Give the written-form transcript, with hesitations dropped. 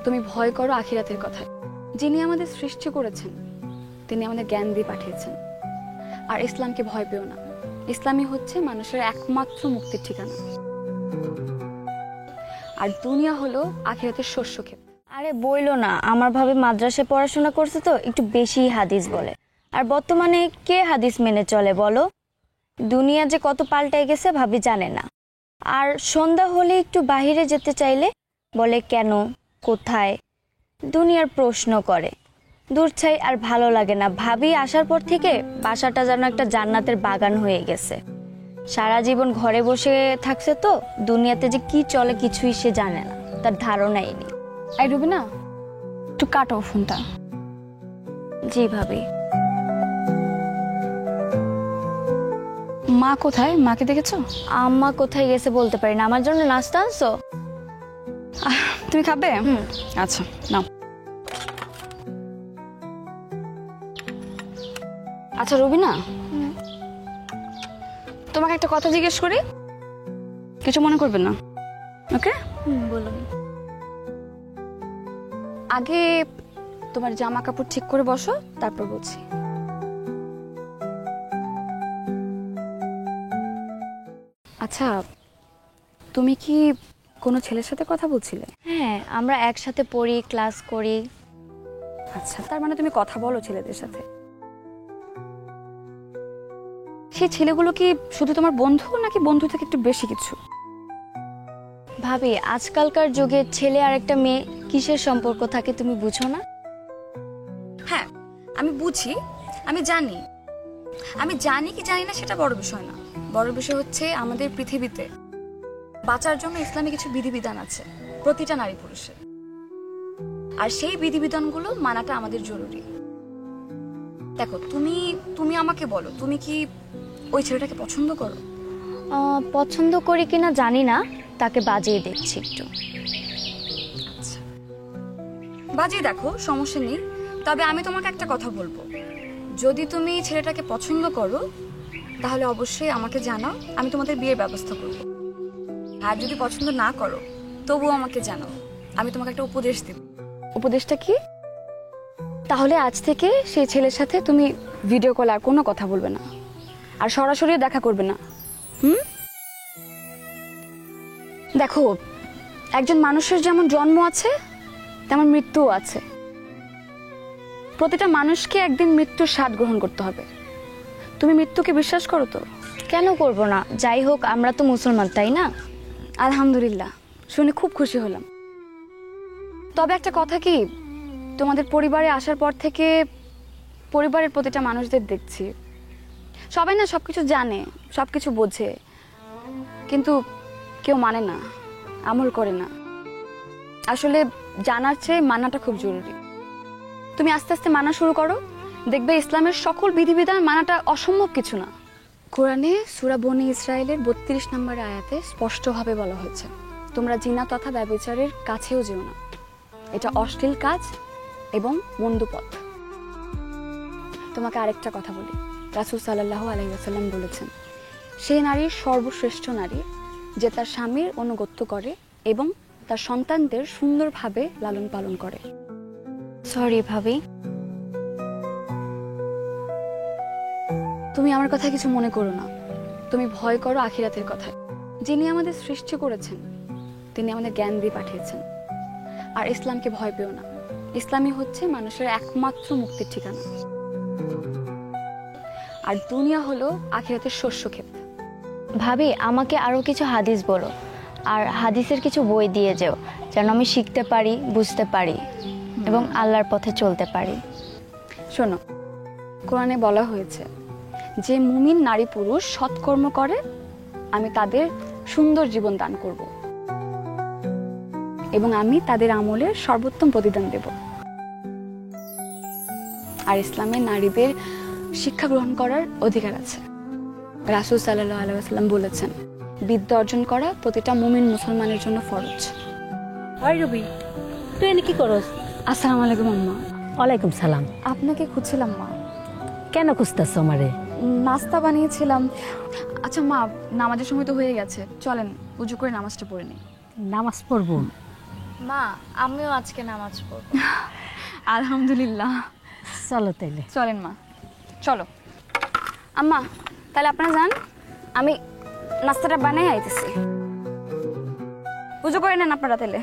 তুমি ভয় করো আখিরাতের কথায়। যিনি আমাদের সৃষ্টি করেছেন তিনি আমাদের জ্ঞান দিয়ে পাঠিয়েছেন। আর ইসলামকে ভয় পেও না, ইসলামই হচ্ছে মানুষের একমাত্র মুক্তির ঠিকানা। আর দুনিয়া হলো আখিরাতের শস্য ক্ষেত। আরে বইলো না, আমার ভাবে মাদ্রাসায় পড়াশোনা করছে তো একটু বেশি হাদিস বলে। আর বর্তমানে কে হাদিস মেনে চলে বলো? দুনিয়া যে কত পাল্টাই গেছে ভাবি জানে না। আর সন্ধ্যা হলে একটু বাহিরে যেতে চাইলে বলে কেন, কোথায়, দুনিয়ার প্রশ্ন করে। দূর চাই আর ভালো লাগে না। ভাবি আসার পর থেকে বাসাটা যেন একটা জান্নাতের বাগান হয়ে গেছে। সারা জীবন ঘরে বসে থাকছে তো দুনিয়াতে যে কি চলে কিছুই সে জানে না, তার ধারণাই নেই। এই রুবিনা, একটু কাটো ফোনটা। জি ভাবি। মা কোথায়? মাকে দেখেছো? আম্মা কোথায় গেছে বলতে পারি না। আমার জন্য নাস্তা আনছো? তুমি খাবে? আচ্ছা নাও। আচ্ছা রুবিনা, তোমাকে একটা কথা জিজ্ঞেস করি, কিছু মনে করবেন না, ওকে? বলুন। আগে তোমার জামা কাপড় ঠিক করে বসো, তারপর বলছি। আচ্ছা, তুমি কি কোনো ছেলের সাথে কথা বলছিলে? হ্যাঁ, আমরা একসাথে পড়ি, ক্লাস করি। আচ্ছা, তার মানে তুমি কথা বলো ছেলেদের সাথে। সেই ছেলেগুলো কি শুধু তোমার বন্ধু, নাকি বন্ধু থেকে একটু বেশি কিছু? ভাবি আজকালকার যুগে ছেলে আর একটা মেয়ে কিসের সম্পর্ক থাকে তুমি বুঝো না? হ্যাঁ, আমি বুঝি, আমি জানি কি জানি না সেটা বড় বিষয় না। বড় বিষয় হচ্ছে আমাদের পৃথিবীতে বাঁচার জন্য ইসলামে কিছু বিধিবিধান আছে প্রতিটা নারী পুরুষের। আর সেই বিধিবিধানগুলো মানাটা আমাদের জরুরি। দেখো, তুমি আমাকে বলো, তুমি কি ওই ছেলেটাকে পছন্দ করো? পছন্দ করি কিনা জানি না, তাকে বাজিয়ে দেখছি একটু। আচ্ছা, বাজিয়ে দেখো, সমস্যা নেই। তবে আমি তোমাকে একটা কথা বলবো, যদি তুমি ছেলেটাকে পছন্দ করো তাহলে অবশ্যই আমাকে জানাও, আমি তোমাদের বিয়ের ব্যবস্থা করব। আর যদি পছন্দ না করো তবুও আমাকে জানাও, আমি তোমাকে একটা উপদেশ দেব। উপদেশটা কি? তাহলে আজ থেকে সেই ছেলের সাথে তুমি ভিডিও কল আর কোনো কথা বলবে না, আর সরাসরি দেখা করবে না। দেখো, একজন মানুষের যেমন জন্ম আছে তেমন মৃত্যুও আছে। প্রতিটা মানুষকে একদিন মৃত্যুর স্বাদ গ্রহণ করতে হবে। তুমি মৃত্যুকে বিশ্বাস করো তো? কেন করব না? যাই হোক, আমরা তো মুসলমান, তাই না? আলহামদুলিল্লাহ, শুনে খুব খুশি হলাম। তবে একটা কথা কি, তোমাদের পরিবারে আসার পর থেকে পরিবারের প্রতিটা মানুষদের দেখছি সবাই না সবকিছু জানে, সবকিছু বোঝে, কিন্তু কেউ মানে না, আমল করে না। আসলে জানার চেয়ে মানাটা খুব জরুরি। তুমি আস্তে আস্তে মানা শুরু করো, দেখবে ইসলামের সকল বিধিবিধান মানাটা অসম্ভব কিছু না। কোরআনে সূরা বনী ইসরাইলের 32 নম্বর আয়াতে স্পষ্টভাবে বলা হয়েছে, তোমরা জিনা তথা ব্যভিচারের কাছেও যেও না, এটা অশ্লীল কাজ এবং মন্দ পথ। তোমাকে আরেকটা কথা বলি, রাসূল সাল্লাল্লাহু আলাইহি ওয়াসাল্লাম বলেছেন, সেই নারীর সর্বশ্রেষ্ঠ নারী যে তার স্বামীর অনুগত্য করে এবং তার সন্তানদের সুন্দরভাবে লালন পালন করে। সরি ভাবি। তুমি আমার কথা কিছু মনে করো না, তুমি ভয় করো আখিরাতের কথায়। যিনি আমাদের সৃষ্টি করেছেন তিনি আমাদের জ্ঞান দিয়ে পাঠিয়েছেন। আর ইসলামকে ভয় পেও না, ইসলামই হচ্ছে মানুষের একমাত্র মুক্তির ঠিকানা। আর দুনিয়া হলো আখিরাতের শস্য ক্ষেত। ভাবি আমাকে আরো কিছু হাদিস বলো, আর হাদিসের কিছু বই দিয়ে যেও, যেন আমি শিখতে পারি, বুঝতে পারি এবং আল্লাহর পথে চলতে পারি। শোনো, কোরআনে বলা হয়েছে, যে মুমিন নারী পুরুষ সৎকর্ম করে আমি তাদের সুন্দর জীবন দান করব এবং আমি তাদের আমলের সর্বোত্তম প্রতিদান দেব। আর ইসলামে নারীদের শিক্ষা গ্রহণ করার অধিকার আছে। রাসূল সাল্লাল্লাহু আলাইহি ওয়াসাল্লাম বলেছেন, বিদ্যা অর্জন করা প্রতিটা মুমিন মুসলমানের জন্য ফরজ। হাই রবি, তুই এনে কি করস? আসসালামু আলাইকুম আম্মা। ওয়ালাইকুম সালাম। আপনাকে খুঁজছিলাম মা। কেন খুঁজতেছ আমারে? নাস্তা বানিয়েছিলাম। আচ্ছা মা, নামাজের সময় তো হয়ে গেছে, চলেন উজু করে নামাজটা পড়ে নিই। নামাজ পড়বো? মা আমিও আজকে নামাজ পড়ব। আলহামদুলিল্লাহ। চলো তাইলে। চলেন মা, চলো। আম্মা তাহলে আপনারা যান, আমি নাস্তাটা বানাই আইতেছি। পুজো করে নেন আপনারা তাহলে।